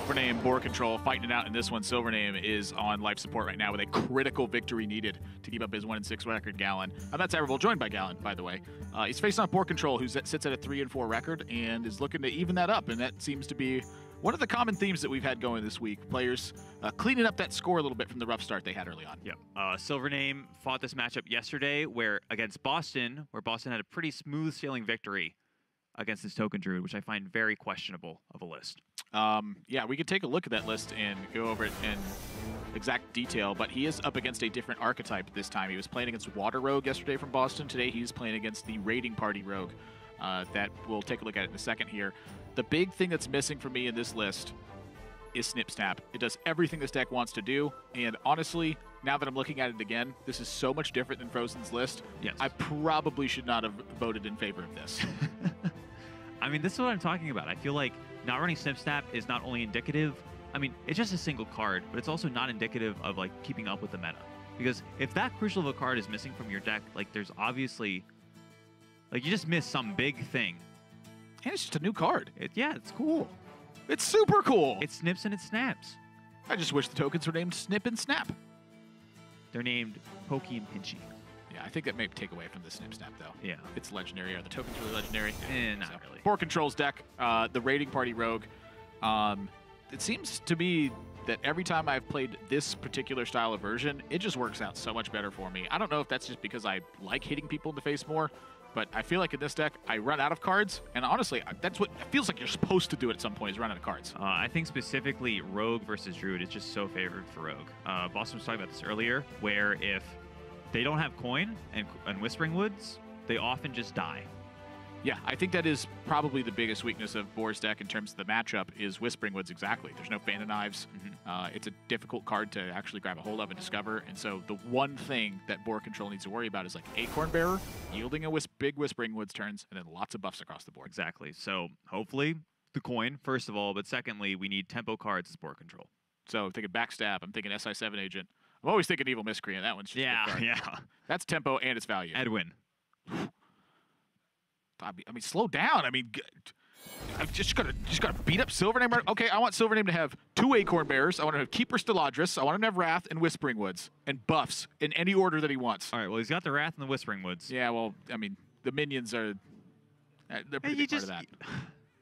SilverName, BoarControl fighting it out in this one. SilverName is on life support right now with a critical victory needed to keep up his 1-6 record. Gallon. That's Everville, joined by Gallon, by the way. He's facing off BoarControl, who sits at a 3-4 record and is looking to even that up. And that seems to be one of the common themes that we've had going this week. Players cleaning up that score a little bit from the rough start they had early on. Yep. SilverName fought this matchup yesterday against Boston, where Boston had a pretty smooth sailing victory against this Token Druid, which I find very questionable of a list. Yeah, we could take a look at that list and go over it in exact detail, but he is up against a different archetype this time. He was playing against Water Rogue yesterday from Boston. Today he's playing against the Raiding Party Rogue that we'll take a look at in a second here. The big thing that's missing for me in this list is Snip Snap. It does everything this deck wants to do, and honestly, now that I'm looking at it again, this is so much different than Frozen's list. Yes. I probably should not have voted in favor of this. I mean, this is what I'm talking about. I feel like not running Snip Snap is not only indicative, I mean, it's just a single card, but it's also not indicative of, like, keeping up with the meta. Because if that crucial of a card is missing from your deck, like, there's obviously, like, you just missed some big thing. And it's just a new card. Yeah, it's cool. It's super cool. It snips and it snaps. I just wish the tokens were named Snip and Snap. They're named Pokey and Pinchy. Yeah, I think that may take away from the Snip Snap, though. Yeah. It's legendary. Are the tokens really legendary? Not really. BoarControl's deck, the Raiding Party Rogue. It seems to me that every time I've played this particular style of version, it just works out so much better for me. I don't know if that's just because I like hitting people in the face more, but I feel like in this deck, I run out of cards, and honestly, that's what it feels like you're supposed to do at some point, is run out of cards. I think specifically Rogue versus Druid is just so favored for Rogue. Boston was talking about this earlier, where if they don't have coin and Whispering Woods, they often just die. Yeah, I think that is probably the biggest weakness of Boar's deck in terms of the matchup is Whispering Woods exactly. There's no Fan of Knives. It's a difficult card to actually grab a hold of and discover. And so the one thing that BoarControl needs to worry about is like Acorn Bearer, yielding a big Whispering Woods turns, and then lots of buffs across the board. Exactly. So hopefully the coin, first of all, but secondly, we need tempo cards as BoarControl. So I'm thinking Backstab. I'm thinking SI7 Agent. I'm always thinking Evil Miscreant. That one's just a good card. Yeah. That's tempo and its value. Edwin. I mean, slow down. I mean, I just gotta beat up SilverName. Right? Okay, I want SilverName to have 2 Acorn Bearers. I want to have Keeper Steladris. I want him to have Wrath and Whispering Woods and buffs in any order that he wants. All right. Well, he's got the Wrath and the Whispering Woods. Yeah. Well, I mean, the minions are they're pretty big part of that.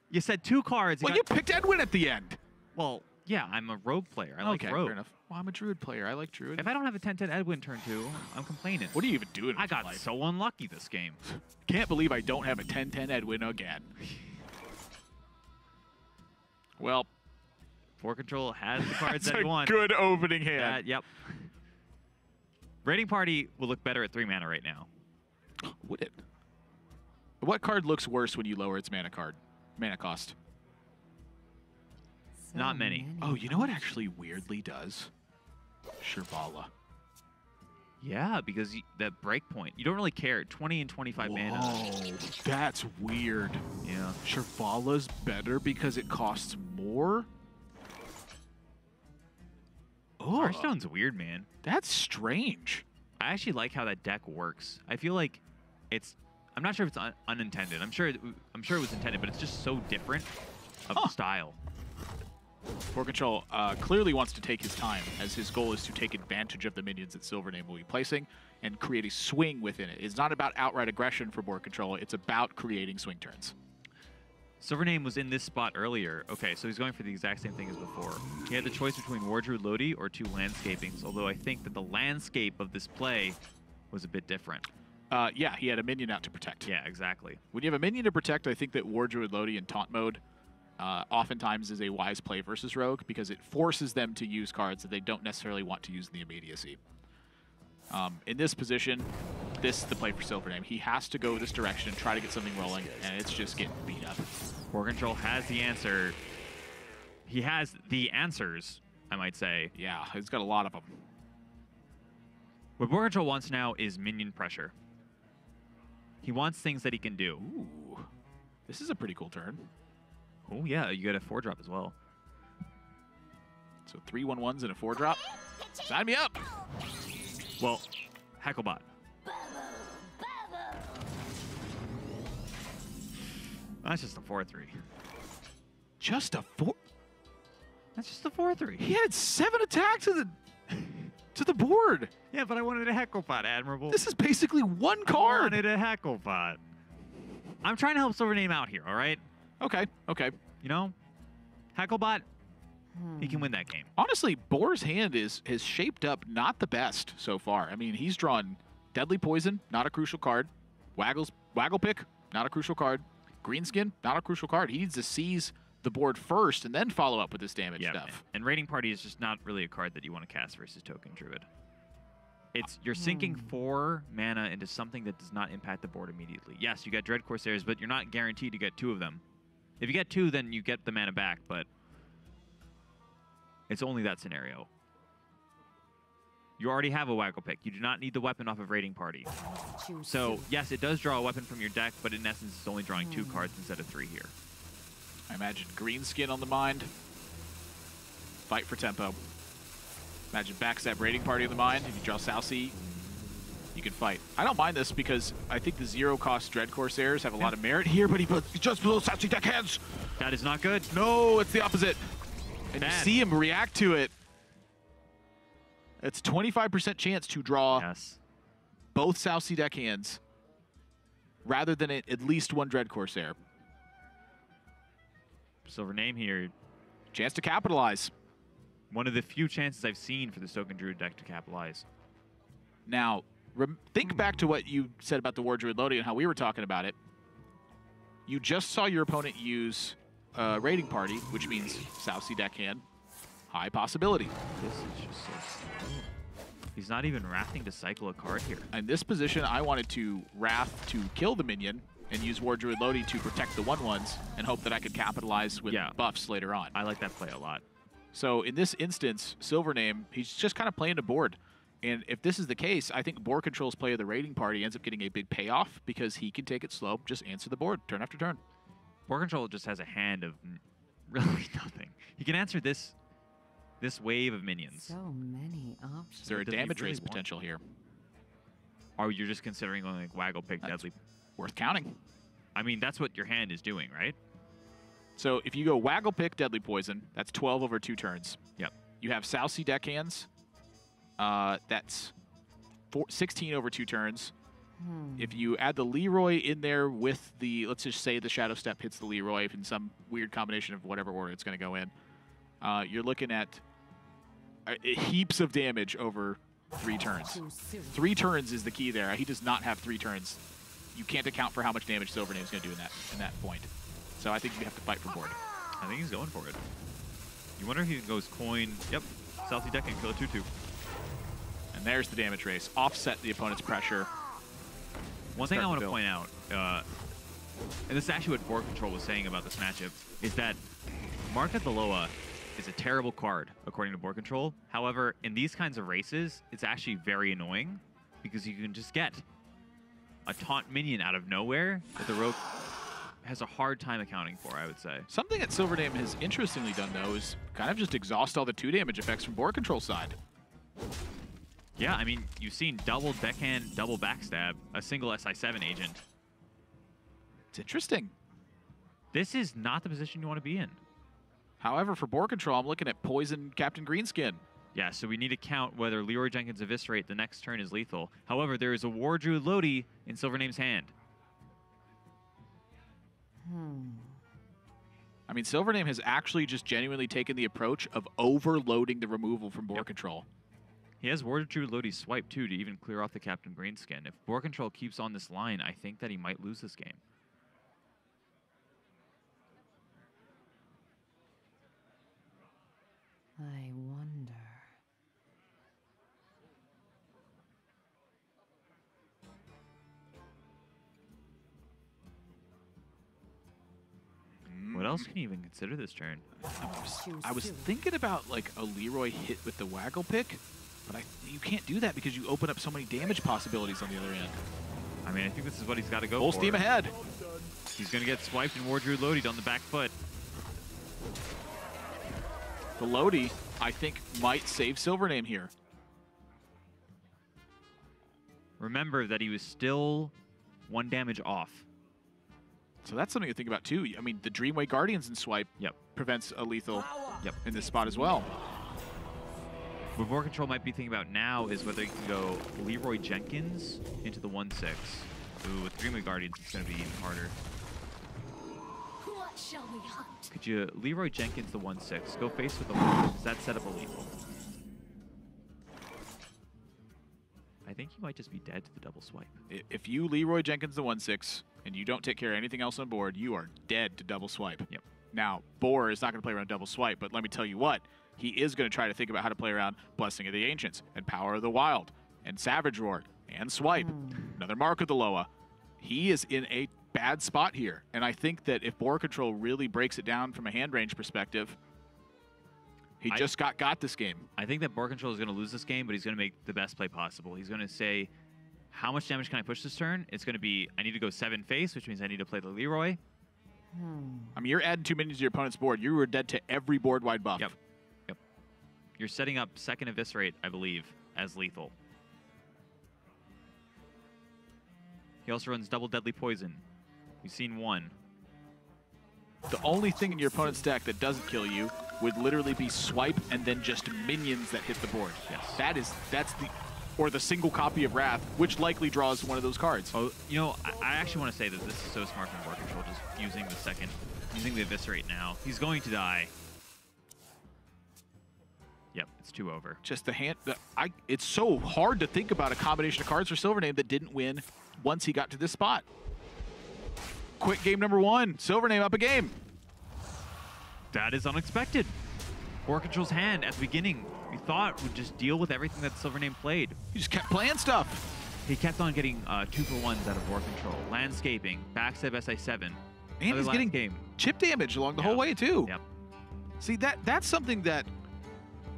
You said 2 cards. Well, you picked Edwin at the end. Well, yeah, I'm a Rogue player. I like Rogue. Fair enough. Well, I'm a Druid player. I like Druid. If I don't have a 10-10 Edwin turn 2, I'm complaining. What are you even doing? I got so unlucky this game. Can't believe I don't have a 10-10 Edwin again. Well, BoarControl has the cards that he wants. Good opening hand. Yep. Raiding Party will look better at 3 mana right now. Would it? What card looks worse when you lower its mana cost? Not many. Oh, you know what actually weirdly does? Shirvala. Yeah, because that breakpoint. You don't really care. 20 and 25 mana. Oh, that's weird. Yeah. Shirvala's better because it costs more? Oh. Hearthstone's weird, man. That's strange. I actually like how that deck works. I feel like it's... I'm not sure if it's unintended. I'm sure it was intended, but it's just so different of the style. BoarControl clearly wants to take his time, as his goal is to take advantage of the minions that SilverName will be placing and create a swing within it. It's not about outright aggression for BoarControl. It's about creating swing turns. SilverName was in this spot earlier. Okay, so he's going for the exact same thing as before. He had the choice between War Druid Lodi or 2 landscapings, although I think that the landscape of this play was a bit different. Yeah, he had a minion out to protect. Yeah, exactly. When you have a minion to protect, I think that War Druid Lodi in taunt mode oftentimes is a wise play versus Rogue because it forces them to use cards that they don't necessarily want to use in the immediacy. In this position, this is the play for SilverName. He has to go this direction, try to get something rolling, and it's just getting beat up. BoarControl has the answer. He has the answers, I might say. Yeah, he's got a lot of them. What BoarControl wants now is minion pressure. He wants things that he can do. Ooh, this is a pretty cool turn. Oh, yeah, you get a 4-drop as well. So 3 1/1s and a 4-drop. Sign me up! Well, Hecklebot. That's just a 4-3. Just a 4? That's just a 4-3. He had 7 attacks to the board. Yeah, but I wanted a Heckle Pot, Admirable. This is basically 1 I card. wanted a Heckle Pot. I'm trying to help SilverName out here, all right? Okay, okay. You know, Hecklebot, he can win that game. Honestly, Boar's hand is shaped up not the best so far. I mean, he's drawn Deadly Poison, not a crucial card. Waggle Pick, not a crucial card. Greenskin, not a crucial card. He needs to seize the board first and then follow up with this damage stuff. And Raiding Party is just not really a card that you want to cast versus Token Druid. You're sinking 4 mana into something that does not impact the board immediately. Yes, you get Dread Corsairs, but you're not guaranteed to get 2 of them. If you get 2, then you get the mana back, but it's only that scenario. You already have a Waggle Pick. You do not need the weapon off of Raiding Party. So, yes, it does draw a weapon from your deck, but in essence, it's only drawing 2 cards instead of 3 here. I imagine Greenskin on the mind. Fight for tempo. Imagine backstab Raiding Party on the mind. If you draw Southsea, you can fight. I don't mind this because I think the 0-cost Dread Corsairs have a lot of merit here, but he puts just below Southsea deck hands. That is not good. No, it's the opposite. And Bad. you see him react to it. It's 25% chance to draw both Southsea deck hands rather than at least 1 Dread Corsair. SilverName here. Chance to capitalize. One of the few chances I've seen for the Token Druid deck to capitalize. Now, think back to what you said about the War Druid loading and how we were talking about it. You just saw your opponent use Raiding Party, which means Southsea deck hand. High possibility. This is just so slow. He's not even wrathing to cycle a card here. In this position, I wanted to Wrath to kill the minion and use War Druid Lodi to protect the 1/1s and hope that I could capitalize with buffs later on. I like that play a lot. So in this instance, SilverName, he's just kind of playing the board. And if this is the case, I think BoarControl's play of the Raiding Party ends up getting a big payoff because he can take it slow, just answer the board turn after turn. BoarControl just has a hand of really nothing. He can answer this wave of minions. So many options. Is there a damage really raise potential here? Or you're just considering only like Waggle Pick Deadly? Worth counting. I mean, that's what your hand is doing, right? So if you go Waggle Pick Deadly Poison, that's 12 over 2 turns. Yep. You have Southsea deck hands. That's 16 over 2 turns. If you add the Leroy in there with the, let's just say the Shadow Step hits the Leroy in some weird combination of whatever order it's going to go in, you're looking at heaps of damage over 3 turns. 3 turns is the key there. He does not have 3 turns. You can't account for how much damage SilverName is going to do in that point. So I think you have to fight for board. I think he's going for it. You wonder if he goes coin. Yep. Southsea deck and kill a 2/2. And there's the damage race. Offset the opponent's pressure. One thing I want to point out, and this is actually what BoarControl was saying about this matchup, is that Mark at the Loa is a terrible card, according to BoarControl. However, in these kinds of races, it's actually very annoying because you can just get a taunt minion out of nowhere that the Rogue has a hard time accounting for, I would say. Something that SilverName has interestingly done, though, is kind of just exhaust all the 2 damage effects from BoarControl's side. Yeah, I mean, you've seen double deckhand, double backstab, a single SI7 agent. It's interesting. This is not the position you want to be in. However, for BoarControl, I'm looking at Poison Captain Greenskin. Yeah, so we need to count whether Leroy Jenkins Eviscerate the next turn is lethal. However, there is a War Druid Lodi in SilverName's hand. I mean, SilverName has actually just genuinely taken the approach of overloading the removal from BoarControl. He has War Druid Lodi swipe, too, to even clear off the Captain Greenskin. If BoarControl keeps on this line, I think that he might lose this game. I wonder. What else can you even consider this turn? I was thinking about like a Leroy hit with the Waggle Pick, but you can't do that because you open up so many damage possibilities on the other end. I mean, I think this is what he's got to go Full for. steam ahead. He's going to get swiped and War Druid Lodi'd on the back foot. The Lodi, I think, might save SilverName here. Remember that he was still 1 damage off. So that's something to think about, too. I mean, the Dreamway Guardians in swipe prevents a lethal. in this spot as well. What BoarControl might be thinking about now is whether you can go Leroy Jenkins into the 1/6. Ooh, with Dreamway Guardians, it's going to be even harder. What shall we hunt? Could you Leroy Jenkins the 1/6? Go face with the 1. Does that set up a lethal? I think you might just be dead to the double swipe. If you Leroy Jenkins the 1/6 and you don't take care of anything else on board, you are dead to double swipe. Yep. Now, Boar is not going to play around double swipe, but let me tell you what, he is going to try to think about how to play around Blessing of the Ancients and Power of the Wild and Savage Roar and Swipe, another Mark of the Loa. He is in a bad spot here, and I think that if BoarControl really breaks it down from a hand range perspective, he just got this game. I think that BoarControl is going to lose this game, but he's going to make the best play possible. He's going to say, how much damage can I push this turn? It's going to be, I need to go 7 face, which means I need to play the Leroy. I mean, you're adding 2 minions to your opponent's board. You were dead to every board-wide buff. Yep. You're setting up second Eviscerate, I believe, as lethal. He also runs double Deadly Poison. We've seen 1. The only thing in your opponent's deck that doesn't kill you would literally be Swipe and then just minions that hit the board. Yes. That's the, or the single copy of Wrath, which likely draws one of those cards. Oh, you know, I actually want to say that this is so smart from BoarControl, just using the Eviscerate now. He's going to die. Yep, it's 2 over. Just the hand. It's so hard to think about a combination of cards for SilverName that didn't win once he got to this spot. Quick game number 1. SilverName up a game. That is unexpected. BoarControl's hand at the beginning, we thought would just deal with everything that SilverName played. He just kept playing stuff. He kept on getting 2-for-1s out of BoarControl. Landscaping, backstab SI7. And he's getting chip damage along the whole way, too. Yep. See, that's something that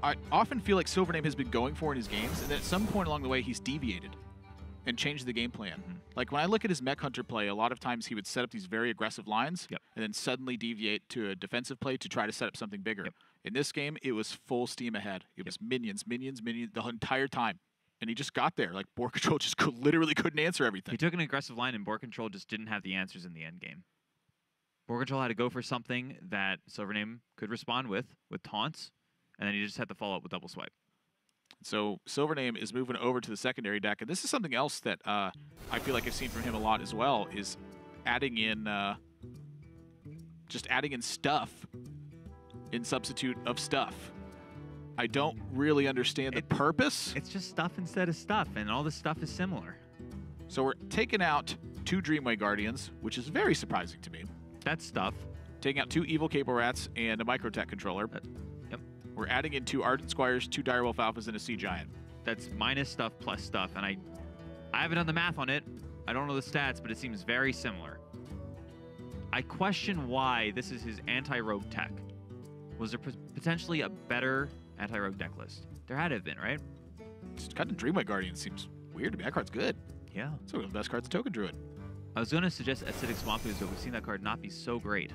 I often feel like SilverName has been going for in his games, and then at some point along the way, he's deviated and changed the game plan. Like, when I look at his Mech Hunter play, a lot of times he would set up these very aggressive lines and then suddenly deviate to a defensive play to try to set up something bigger. In this game, it was full steam ahead. It was minions, minions, minions the entire time. And he just got there. Like, BoarControl just literally couldn't answer everything. He took an aggressive line, and BoarControl just didn't have the answers in the end game. BoarControl had to go for something that SilverName could respond with taunts, and then he just had to follow up with double swipe. So SilverName is moving over to the secondary deck, and this is something else that I feel like I've seen from him a lot as well, is adding in just adding in stuff in substitute of stuff. I don't really understand the purpose. It's just stuff instead of stuff, and all this stuff is similar. So we're taking out 2 Dreamway Guardians, which is very surprising to me. That's stuff. Taking out 2 Evil Cable Rats and a Microtech controller. We're adding in 2 Ardent Squires, 2 Direwolf Alphas, and a Sea Giant. That's minus stuff plus stuff, and I haven't done the math on it. I don't know the stats, but it seems very similar. I question why this is his anti-rogue tech. Was there potentially a better anti-rogue deck list? There had to have been, right? Just cutting Dreamway Guardian seems weird to me. That card's good. Yeah. It's one of the best cards in Token Druid. I was going to suggest Acidic Swamp Ooze, but we've seen that card not be so great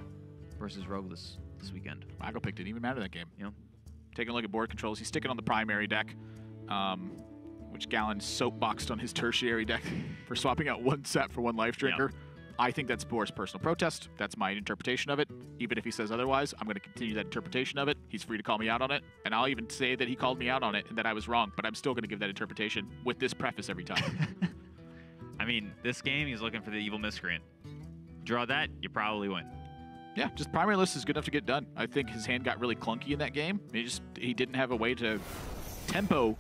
versus Rogue this weekend. Mago pick didn't even matter that game. You know? Taking a look at board controls, he's sticking on the primary deck, which Gallon soapboxed on his tertiary deck for swapping out 1 set for 1 Life Drinker. Yeah. I think that's Boar's personal protest. That's my interpretation of it. Even if he says otherwise, I'm going to continue that interpretation of it. He's free to call me out on it, and I'll even say that he called me out on it and that I was wrong, but I'm still going to give that interpretation with this preface every time. I mean, this game, he's looking for the Evil Miscreant. Draw that, you probably win. Yeah, just primary list is good enough to get done. I think his hand got really clunky in that game. He didn't have a way to tempo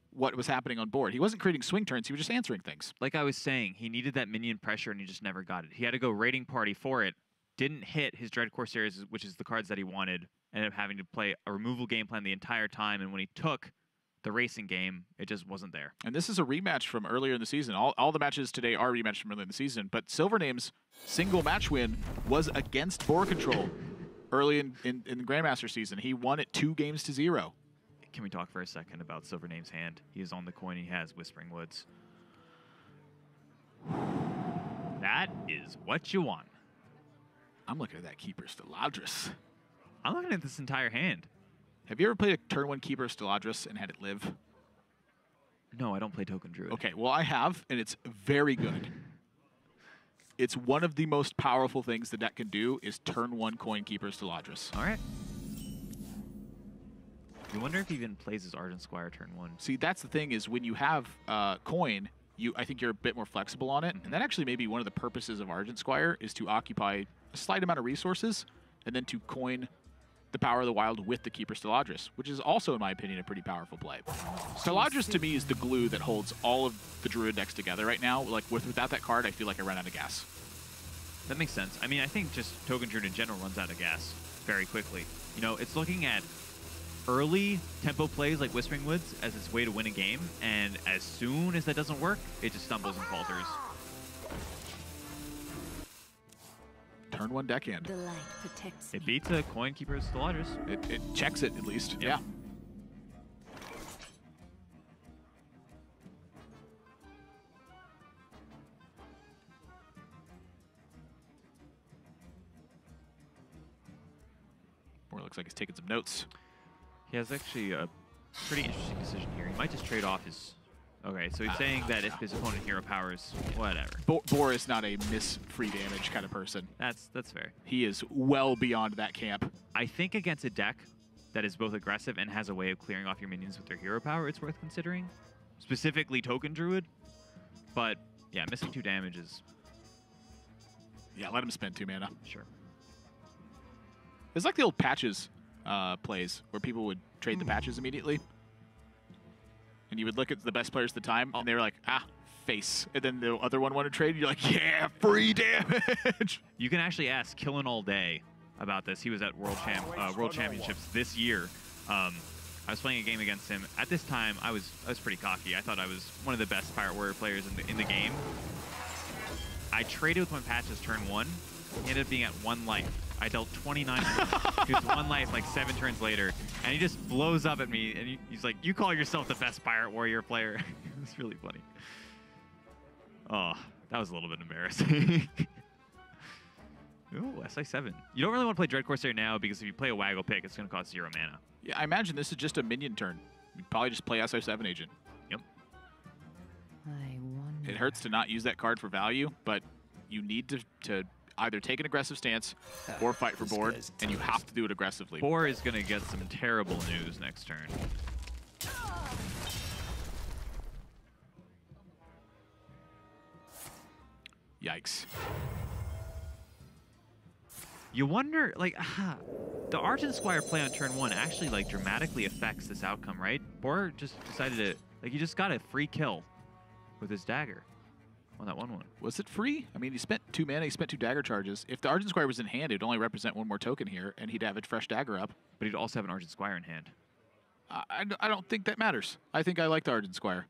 what was happening on board. He wasn't creating swing turns. He was just answering things. Like I was saying, he needed that minion pressure, and he just never got it. He had to go Raiding Party for it. Didn't hit his Dread Corsairs, which is the cards that he wanted. Ended up having to play a removal game plan the entire time, and when he took the racing game, it just wasn't there. And this is a rematch from earlier in the season. All the matches today are rematches from earlier in the season, but SilverName's single match win was against BoarControl early in the Grandmaster season. He won it 2-0. Can we talk for a second about SilverName's hand? He is on the coin. He has Whispering Woods. That is what you want. I'm looking at that Keeper Steladris. I'm looking at this entire hand. Have you ever played a turn 1 Keeper Steladris and had it live? No, I don't play Token Druid. Okay, well, I have, and it's very good. It's one of the most powerful things the deck can do is turn 1 coin Keeper Steladris. All right. You wonder if he even plays his Argent Squire turn 1. See, that's the thing is when you have coin, I think you're a bit more flexible on it. And that actually may be one of the purposes of Argent Squire is to occupy a slight amount of resources and then to coin the Power of the Wild with the Keeper Steladris, which is also, in my opinion, a pretty powerful play. Steladris, to me, is the glue that holds all of the Druid decks together right now. Like, without that card, I feel like I ran out of gas. That makes sense. I mean, I think just Token Druid in general runs out of gas very quickly. You know, it's looking at early tempo plays like Whispering Woods as its way to win a game, and as soon as that doesn't work, it just stumbles and falters. Turn 1 deckhand. The light protects It me. beats a Coin Keeper Steladris. It checks it, at least. Yep. Yeah. Boar looks like he's taking some notes. He has actually a pretty interesting decision here. He might just trade off his... Okay, so he's saying that if his opponent hero powers, whatever. Boar is not a miss free damage kind of person. That's fair. He is well beyond that camp. I think against a deck that is both aggressive and has a way of clearing off your minions with their hero power, it's worth considering. Specifically Token Druid. But yeah, missing 2 damage is... Yeah, let him spend 2 mana. Sure. It's like the old patches plays where people would trade the patches immediately. And you would look at the best players at the time, and they were like, face. And then the other one wanted to trade, and you're like, yeah, free damage. You can actually ask Killin All Day about this. He was at World Championships this year. I was playing a game against him. At this time, I was pretty cocky. I thought I was one of the best Pirate Warrior players in the game. I traded with my patches turn 1. He ended up being at 1 life. I dealt 29 he was 1 life like 7 turns later, and he just blows up at me, and he's like, you call yourself the best Pirate Warrior player. It was really funny. Oh, that was a little bit embarrassing. Ooh, SI7. You don't really want to play Dread Corsair now because if you play a Waggle Pick, it's going to cost 0 mana. Yeah, I imagine this is just a minion turn. You'd probably just play SI7 Agent. Yep. I wonder. It hurts to not use that card for value, but you need to either take an aggressive stance or fight for board, and you have to do it aggressively. Boar is going to get some terrible news next turn. Yikes. You wonder, like, the Argent Squire play on turn 1 actually, like, dramatically affects this outcome, right? Boar just decided to, like, he just got a free kill with his dagger on that 1/1. Was it free? I mean, he spent 2 mana, he spent 2 dagger charges. If the Argent Squire was in hand, it would only represent 1 more token here, and he'd have a fresh dagger up. But he'd also have an Argent Squire in hand. I don't think that matters. I think I like the Argent Squire.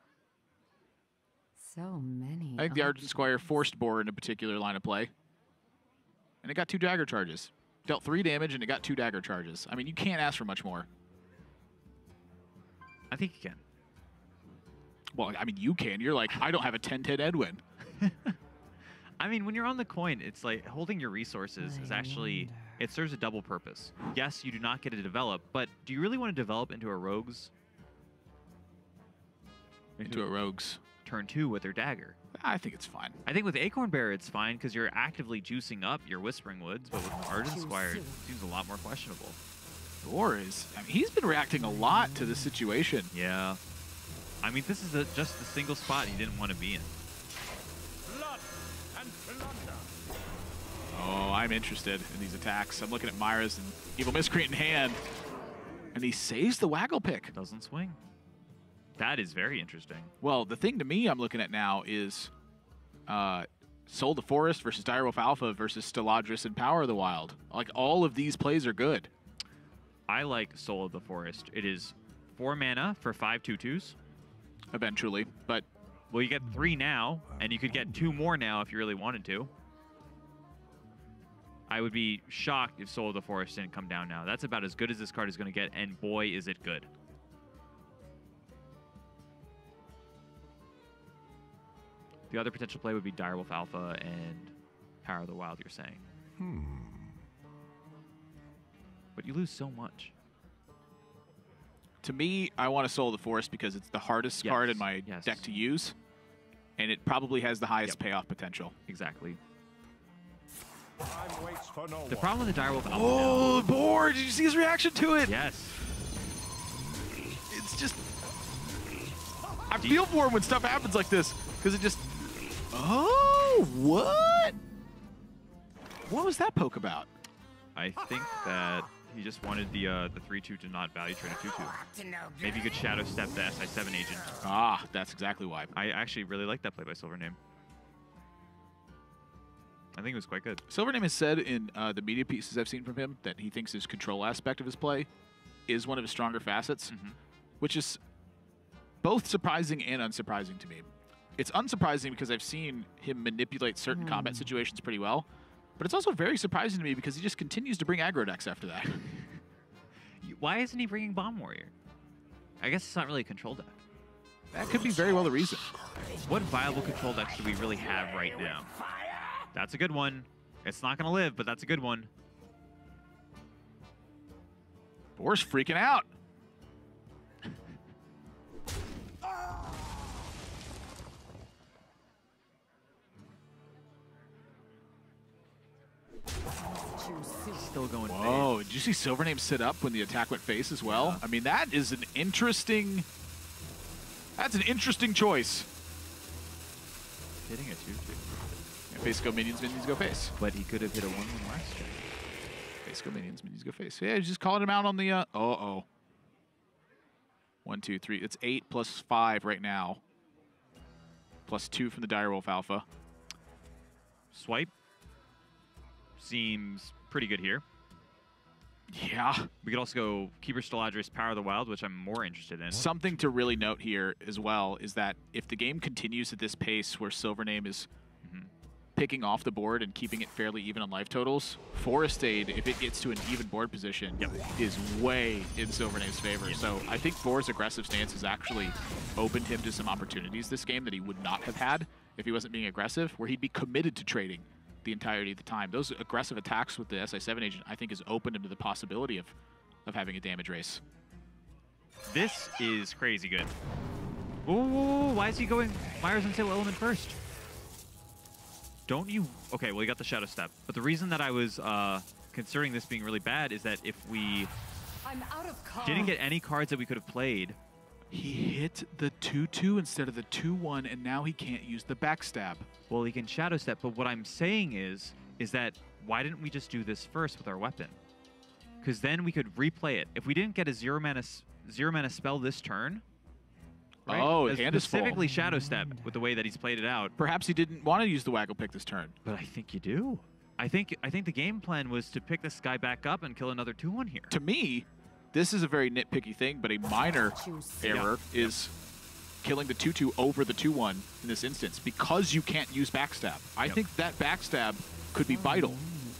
So many. I think the Argent Squire forced Boar in a particular line of play. And it got 2 dagger charges. Dealt 3 damage, and it got 2 dagger charges. I mean, you can't ask for much more. I think you can. Well, I mean, you can. You're like, I don't have a 10-10 Edwin. I mean, when you're on the coin, it's like holding your resources is actually, wonder. it serves a double purpose. Yes, you do not get to develop, but do you really want to develop into a rogue's? Into a rogue's. Turn 2 with their dagger. I think it's fine. I think with Acorn Bearer, it's fine because you're actively juicing up your Whispering Woods, but with Argent Squire, it seems a lot more questionable. Boar is, I mean, he's been reacting a lot to this situation. Yeah. I mean, this is just the single spot he didn't want to be in. Blood and plunder. Oh, I'm interested in these attacks. I'm looking at Myra's and Evil Miscreant in hand. And he saves the Waggle Pick. Doesn't swing. That is very interesting. Well, the thing to me I'm looking at now is Soul of the Forest versus Direwolf Alpha versus Steladris and Power of the Wild. Like, all of these plays are good. I like Soul of the Forest. It is 4 mana for 5 2/2s. Eventually, but Well, you get 3 now, and you could get 2 more now if you really wanted to. I would be shocked if Soul of the Forest didn't come down now. That's about as good as this card is going to get, and boy, is it good. The other potential play would be Direwolf Alpha and Power of the Wild, you're saying. But you lose so much. to me, I want to Soul of the Forest because it's the hardest card in my deck to use, and it probably has the highest payoff potential. Exactly. Time waits for no The one. problem with the Direwolf Alpha Oh, Boar! Did you see his reaction to it? Yes. it's just... I feel for him when stuff happens like this, because it just... Oh, what? What was that poke about? I think that he just wanted the 3-2 to not value trade a 2-2. Maybe you could shadow step the SI7 agent. Ah, that's exactly why. I actually really like that play by SilverName. I think it was quite good. SilverName has said in the media pieces I've seen from him that he thinks his control aspect of his play is one of his stronger facets, which is both surprising and unsurprising to me. It's unsurprising because I've seen him manipulate certain combat situations pretty well, but it's also very surprising to me because he just continues to bring aggro decks after that. Why isn't he bringing Bomb Warrior? I guess it's not really a control deck. That could be very well the reason. What viable control decks do we really have right now? That's a good one. It's not going to live, but that's a good one. Boar's freaking out. Still going Whoa, did you see SilverName sit up when the attack went face as well? I mean, that is an interesting... That's an interesting choice. Hitting a 2-2. Yeah, face go minions, minions go face. But he could have hit a 1-1 last turn. Face go minions, minions go face. Yeah, he's just calling him out on the... Uh-oh. 1, 2, 3. It's 8 plus 5 right now. Plus 2 from the Direwolf Alpha. Swipe. Seems pretty good here. Yeah. We could also go Keeper Steladris, Power of the Wild, which I'm more interested in. Something to really note here as well is that if the game continues at this pace where SilverName is picking off the board and keeping it fairly even on life totals, Forest Aid, if it gets to an even board position, is way in SilverName's favor. So I think Boar's aggressive stance has actually opened him to some opportunities this game that he would not have had if he wasn't being aggressive, where he'd be committed to trading the entirety of the time. Those aggressive attacks with the SI7 agent, I think, has opened him to the possibility of having a damage race. This is crazy good. Ooh, why is he going Myers and Sail Element first? Don't you... Okay, well, he got the Shadow Step. But the reason that I was considering this being really bad is that if we didn't get any cards that we could have played... He hit the 2-2 instead of the 2-1, and now he can't use the backstab. Well, he can Shadow Step, but what I'm saying is that why didn't we just do this first with our weapon? Because then we could replay it. If we didn't get a zero mana spell this turn... Right? Oh, his hand is full. Specifically Shadow Step with the way that he's played it out. Perhaps he didn't want to use the Waggle Pick this turn. But I think you do. I think the game plan was to pick this guy back up and kill another 2-1 here. To me, this is a very nitpicky thing, but a minor error is killing the 2-2 over the 2-1 in this instance because you can't use backstab. I think that backstab could be vital.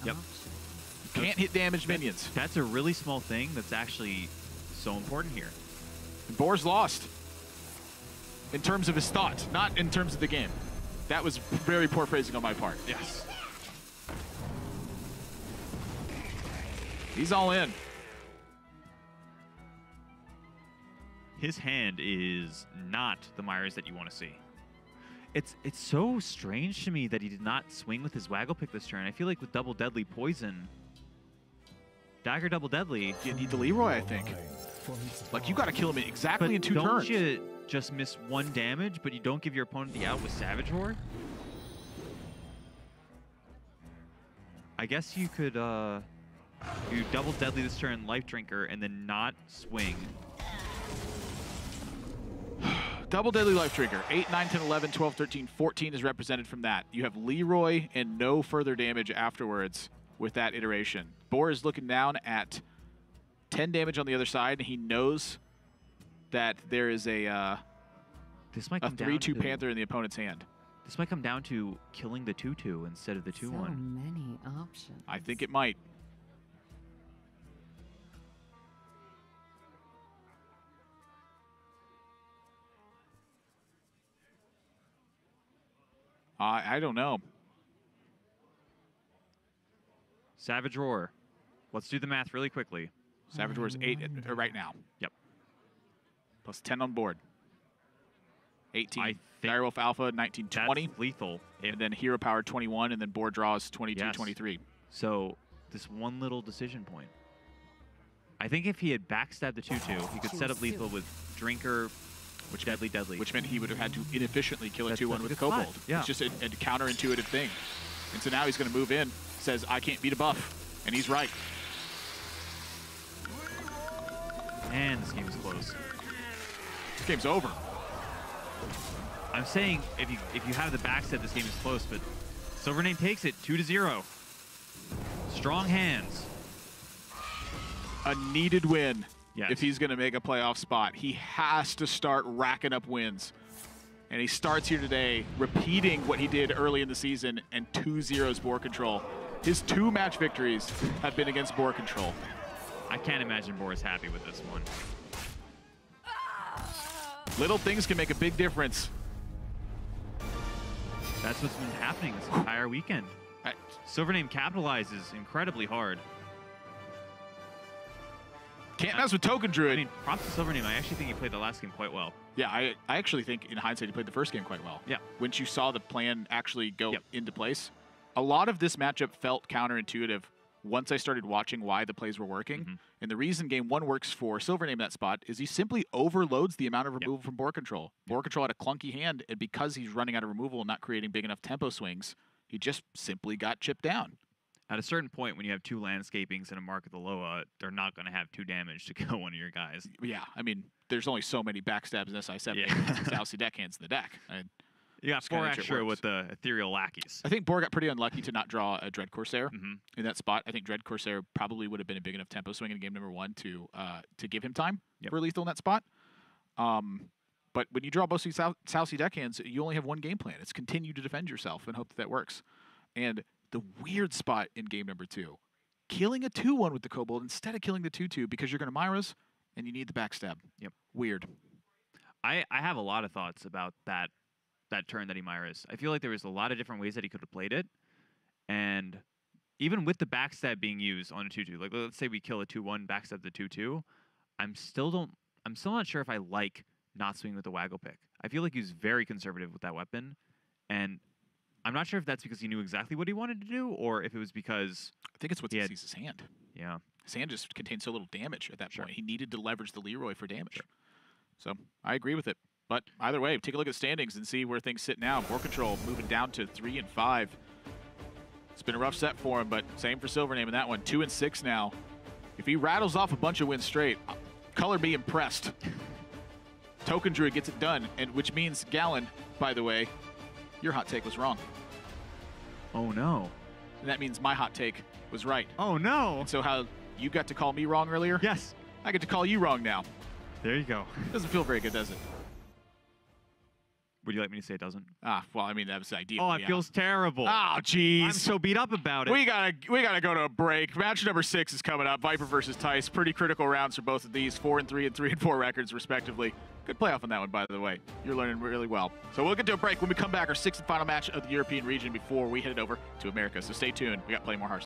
Yep. You can't hit damaged minions. That's a really small thing that's actually so important here. And Boar's lost. In terms of his thought, not in terms of the game. That was very poor phrasing on my part. Yes. He's all in. His hand is not the Myers that you want to see. It's so strange to me that he did not swing with his Waggle Pick this turn. I feel like with Double Deadly Poison, Dagger Double Deadly... You need the Leroy, I think. Like, you got to kill him exactly in 2 turns. Don't you just miss 1 damage, but you don't give your opponent the out with Savage Roar? I guess you could you Double Deadly this turn, Life Drinker, and then not swing. Double Deadly Life Drinker. 8, 9, 10, 11, 12, 13, 14 is represented from that. You have Leroy and no further damage afterwards with that iteration. Boar is looking down at 10 damage on the other side, and he knows that there is a 3-2 Panther in the opponent's hand. This might come down to killing the 2-2 instead of the 2-1. So many options. I think it might. I don't know. Savage Roar. Let's do the math really quickly. Savage Roar is 8 right now. Yep. Plus 10 on board. 18. I think Direwolf Alpha, 19, 20. That's lethal. And then Hero Power, 21. And then board draws, 22, Yes. 23. So this one little decision point. I think if he had backstabbed the 2-2, he could set up lethal with Drinker, which deadly. Which meant he would have had to inefficiently kill a 2-1 with Kobold. Yeah. It's just a counterintuitive thing. And so now he's going to move in, says, I can't beat a buff. And he's right. And this game is close. This game's over. I'm saying if you have the backstab, this game is close, but SilverName takes it 2-0. Strong hands. A needed win. Yes. If he's going to make a playoff spot. He has to start racking up wins. And he starts here today repeating what he did early in the season and 2-0's BoarControl. His 2 match victories have been against BoarControl. I can't imagine Boar is happy with this one. Little things can make a big difference. That's what's been happening this entire weekend. SilverName capitalizes incredibly hard. Can't mess with Token Druid. I mean, props to SilverName. I actually think he played the last game quite well. Yeah, I actually think in hindsight he played the first game quite well. Yeah. Once you saw the plan actually go into place, a lot of this matchup felt counterintuitive once I started watching why the plays were working. And the reason game 1 works for SilverName in that spot is he simply overloads the amount of removal from BoarControl. BoarControl had a clunky hand, and because he's running out of removal and not creating big enough tempo swings, he just simply got chipped down. At a certain point, when you have 2 landscapings and a Mark of the Loa, they're not going to have 2 damage to kill one of your guys. Yeah, I mean, there's only so many backstabs in SI7 Salcy deckhands in the deck. You got 4 extra with the Ethereal Lackeys. I think Boar got pretty unlucky to not draw a Dread Corsair in that spot. I think Dread Corsair probably would have been a big enough tempo swing in game number 1 to give him time for lethal in that spot. But when you draw both Salcy deckhands, you only have one game plan. It's continue to defend yourself and hope that works. And the weird spot in game number 2, killing a 2-1 with the Kobold instead of killing the 2-2 because you're going to Myras and you need the backstab. Yep. Weird. I have a lot of thoughts about that turn that he Myras. I feel like there was a lot of different ways that he could have played it. And even with the backstab being used on a 2-2, like let's say we kill a 2-1, backstab the 2-2, I'm still not sure if I like not swinging with the waggle pick. I feel like he was very conservative with that weapon. And I'm not sure if that's because he knew exactly what he wanted to do or if it was because... I think it's what sees his hand. Yeah. His hand just contained so little damage at that point. He needed to leverage the Leroy for damage. So I agree with it. But either way, take a look at the standings and see where things sit now. BoarControl moving down to 3 and 5. It's been a rough set for him, but same for SilverName in that one. 2 and 6 now. If he rattles off a bunch of wins straight, color me impressed. Token Druid gets it done, and which means Gallon, by the way, your hot take was wrong. Oh no. And that means my hot take was right. Oh no. And so how you got to call me wrong earlier? Yes. I get to call you wrong now. There you go. Doesn't feel very good, does it? Would you like me to say it doesn't? Well, I mean, that was the idea. Oh, it feels terrible. Oh, jeez. I'm so beat up about it. We gotta go to a break. Match number 6 is coming up. Viper versus Tice. Pretty critical rounds for both of these. 4 and 3 and 3 and 4 records, respectively. Good playoff on that one, by the way. You're learning really well. So we'll get to a break. When we come back, our 6th and final match of the European region before we head over to America. So stay tuned. We got plenty more Hearthstone.